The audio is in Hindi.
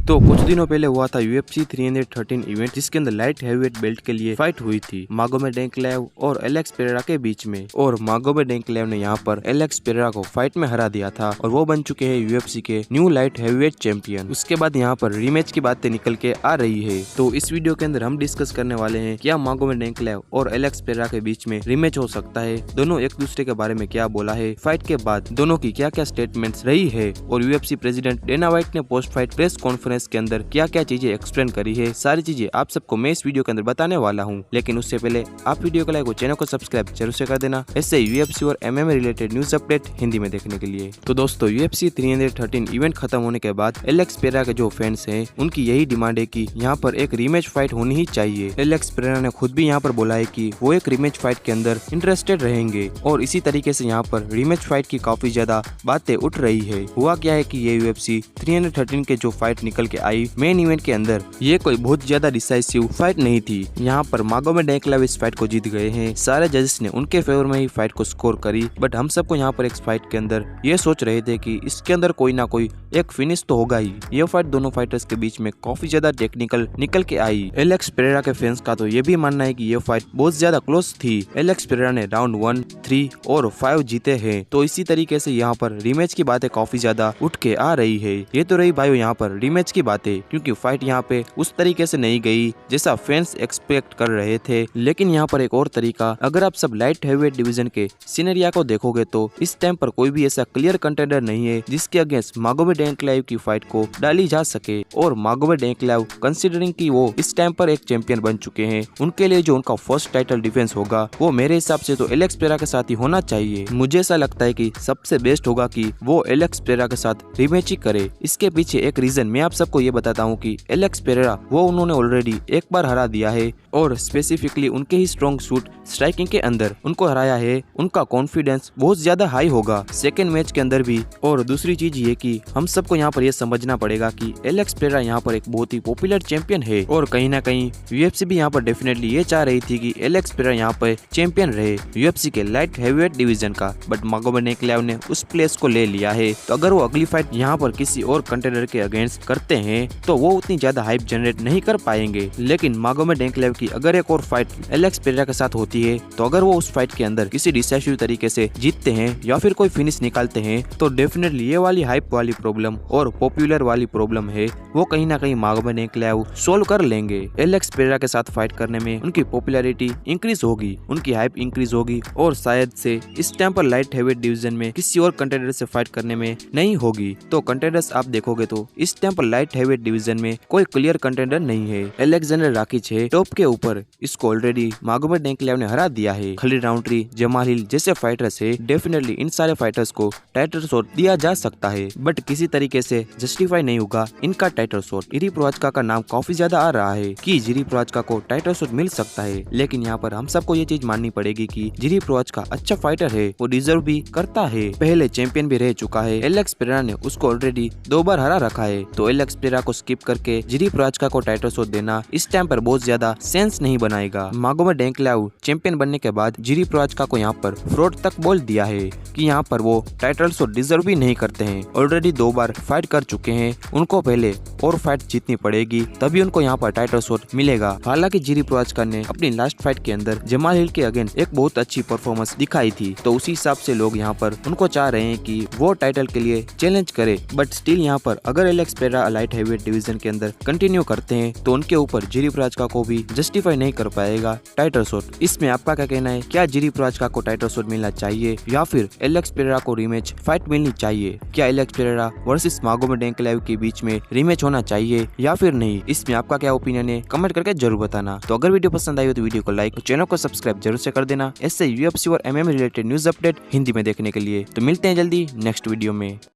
तो कुछ दिनों पहले हुआ था UFC 313 इवेंट, जिसके अंदर लाइट हैवीवेट बेल्ट के लिए फाइट हुई थी मागोमेड एंक्लेव और एलेक्स पेरेरा के बीच में। और मागोमेड एंक्लेव ने यहाँ पर एलेक्स पेरेरा को फाइट में हरा दिया था और वो बन चुके हैं UFC के न्यू लाइट हैवीवेट चैंपियन। उसके बाद यहाँ पर रीमैच की बातें निकल के आ रही है। तो इस वीडियो के अंदर हम डिस्कस करने वाले हैं क्या मागोमेड एंक्लेव और एलेक्स पेरेरा के बीच में रीमैच हो सकता है, दोनों एक दूसरे के बारे में क्या बोला है, फाइट के बाद दोनों की क्या क्या स्टेटमेंट्स रही है और UFC प्रेसिडेंट डेना व्हाइट ने पोस्ट फाइट प्रेस कॉन्फ्रेंस के अंदर क्या क्या चीजें एक्सप्लेन करी है, सारी चीजें आप सबको मैं इस वीडियो के अंदर बताने वाला हूं। लेकिन उससे पहले आप वीडियो को लाइक और चैनल को सब्सक्राइब जरूर से कर देना, ऐसे UFC और MMA related news update Hindi में देखने के लिए। तो दोस्तों UFC 313 इवेंट खत्म होने के बाद एलेक्स पेरेरा के जो फैंस हैं उनकी यही डिमांड है कि यहाँ पर एक रीमैच फाइट होनी ही चाहिए। एलेक्स पेरेरा ने खुद भी यहाँ पर बोला है कि वो एक रीमैच फाइट के अंदर इंटरेस्टेड रहेंगे और इसी तरीके से यहाँ पर रीमैच फाइट की काफी ज्यादा बातें उठ रही है। हुआ क्या है कि ये UFC 313 के जो फाइट निकल के आई मेन इवेंट के अंदर, ये कोई बहुत ज्यादा डिसाइसिव फाइट नहीं थी। यहाँ पर मागोमेड एंक्लेव इस फाइट को जीत गए हैं, सारे जजेस ने उनके फेवर में ही फाइट को स्कोर करी। बट हम सबको यहाँ पर एक फाइट के अंदर ये सोच रहे थे कि इसके अंदर कोई ना कोई एक फिनिश तो होगा ही। ये फाइट दोनों फाइटर्स के बीच में काफी ज्यादा टेक्निकल निकल के आई। एलेक्स पेरेरा के फैंस का तो ये भी मानना है कि ये फाइट बहुत ज्यादा क्लोज थी। एलेक्स पेरेरा ने राउंड 1, 3 और 5 जीते हैं। तो इसी तरीके से यहाँ पर रीमैच की बातें काफी ज्यादा उठ के आ रही है। ये तो रही भाई यहाँ पर रीमैच की बातें, क्योंकि फाइट यहाँ पे उस तरीके से नहीं गई जैसा फैंस एक्सपेक्ट कर रहे थे। लेकिन यहाँ पर एक और तरीका, अगर आप सब लाइट हैवीवेट डिवीजन के सिनेरिया को देखोगे तो इस टाइम पर कोई भी ऐसा क्लियर कंटेंडर नहीं है जिसके अगेंस्ट मागोमेड एंक्लेव की फाइट को डाली जा सके। और मागोमेड एंक्लेव कंसिडरिंग कि वो इस टाइम पर एक चैंपियन बन चुके हैं, उनके लिए जो उनका फर्स्ट टाइटल डिफेंस होगा वो मेरे हिसाब से तो एलेक्स पेरेरा के साथ ही होना चाहिए। मुझे ऐसा लगता है कि सबसे बेस्ट होगा कि वो एलेक्स पेरेरा के साथ रीमैच ही करे। इसके पीछे एक रीजन मैं आप सबको ये बताता हूँ कि एलेक्स पेरेरा वो उन्होंने ऑलरेडी एक बार हरा दिया है और स्पेसिफिकली उनके ही स्ट्रॉन्ग सूट स्ट्राइकिंग के अंदर उनको हराया है। उनका कॉन्फिडेंस बहुत ज्यादा हाई होगा सेकेंड मैच के अंदर भी। और दूसरी चीज ये कि हम सबको यहाँ पर ये समझना पड़ेगा कि एलेक्स पेरेरा यहाँ पर एक बहुत ही पॉपुलर चैंपियन है और कहीं ना कहीं UFC भी यहाँ पर डेफिनेटली ये चाह रही थी कि एलेक्स पेरेरा यहाँ पर चैंपियन रहे UFC के लाइट हैवीवेट डिवीजन का। बट मागोमेड एंक्लेव ने उस प्लेस को ले लिया है। तो अगर वो अगली फाइट यहाँ पर किसी और कंटेंडर के अगेंस्ट करते हैं तो वो उतनी ज्यादा हाइप जनरेट नहीं कर पाएंगे। लेकिन मागोमेड एंक्लेव की अगर एक और फाइट एलेक्स पेरेरा के साथ होती है तो अगर वो उस फाइट के अंदर किसी डिसाइसिव तरीके से जीतते हैं या फिर कोई फिनिश निकालते हैं तो डेफिनेटली ये वाली हाइप वाली प्रॉब्लम और पॉपुलर वाली प्रॉब्लम है वो कहीं ना कहीं मागोमेड एंक्लेव सोल्व कर लेंगे। एलेक्स पेरेरा के साथ फाइट करने में उनकी पॉपुलैरिटी इंक्रीज होगी, उनकी हाइप इंक्रीज होगी और शायद से इस टाइम पर लाइट हैवीवेट डिवीजन में किसी और कंटेंडर से फाइट करने में नहीं होगी। तो कंटेंडर्स आप देखोगे तो इस टाइम पर लाइट हैवीवेट डिवीजन में कोई क्लियर कंटेंडर नहीं है। अलेक्जेंडर राकिच है टॉप के ऊपर, इसको ऑलरेडी मागोमेड एंक्लेव ने हरा दिया है। खलील राउंट्री, जमाल हिल जैसे फाइटर्स है, डेफिनेटली इन सारे फाइटर्स को टाइटल शॉट दिया जा सकता है बट किसी तरीके से जस्टिफाई नहीं होगा इनका टाइटल शॉट। जिरी प्रोहात्स्का का नाम काफी ज्यादा आ रहा है कि जिरी प्रोहात्स्का को टाइटल शॉट मिल सकता है। लेकिन यहाँ पर हम सबको ये चीज माननी पड़ेगी कि जिरी प्रोहात्स्का अच्छा फाइटर है, वो डिजर्व भी करता है, पहले चैंपियन भी रह चुका है। एलेक्स पेरेरा ने उसको ऑलरेडी 2 बार हरा रखा है। तो एलेक्स पेरेरा को स्किप करके जिरी प्रोहात्स्का को टाइटल शॉट देना इस टाइम पर बहुत ज्यादा सेंस नहीं बनाएगा। मागोमेड एंक्लेव चैंपियन बनने के बाद जिरी प्रोहात्स्का को यहाँ पर फ्रॉड तक बोल दिया है कि यहाँ पर वो टाइटल शॉट डिजर्व भी नहीं करते हैं। ऑलरेडी 2 बार फाइट कर चुके हैं, उनको पहले और फाइट जीतनी पड़ेगी तभी उनको यहाँ पर टाइटल शॉट मिलेगा। हालांकि जिरी प्रोहात्स्का ने अपनी लास्ट फाइट के अंदर जमाल हिल के अगेंस्ट एक बहुत अच्छी परफॉर्मेंस दिखाई थी, तो उसी हिसाब से लोग यहाँ पर उनको चाह रहे हैं कि वो टाइटल के लिए चैलेंज करे। बट स्टिल यहाँ पर अगर Alex Pereira light heavyweight division के अंदर कंटिन्यू करते हैं तो उनके ऊपर जिरी प्रोहात्स्का को भी जस्टिफाई नहीं कर पाएगा टाइटल शॉट। इसमें आपका क्या कहना है, क्या जिरी प्रोहात्स्का को टाइटल शॉट मिलना चाहिए या फिर एलेक्स पेरेरा को रीमैच फाइट मिलनी चाहिए? क्या एलेक्स पेरेरा वर्सेस मागोमेड एंक्लेव के बीच में रीमैच होना चाहिए या फिर नहीं? इसमें आपका क्या ओपिनियन है, कमेंट करके जरूर बताना। तो अगर वीडियो पसंद आई हो तो वीडियो को लाइक और चैनल को सब्सक्राइब जरूर से कर देना, ऐसे UFC और MMA related news update Hindi में देखने के लिए। तो मिलते हैं जल्दी नेक्स्ट वीडियो में।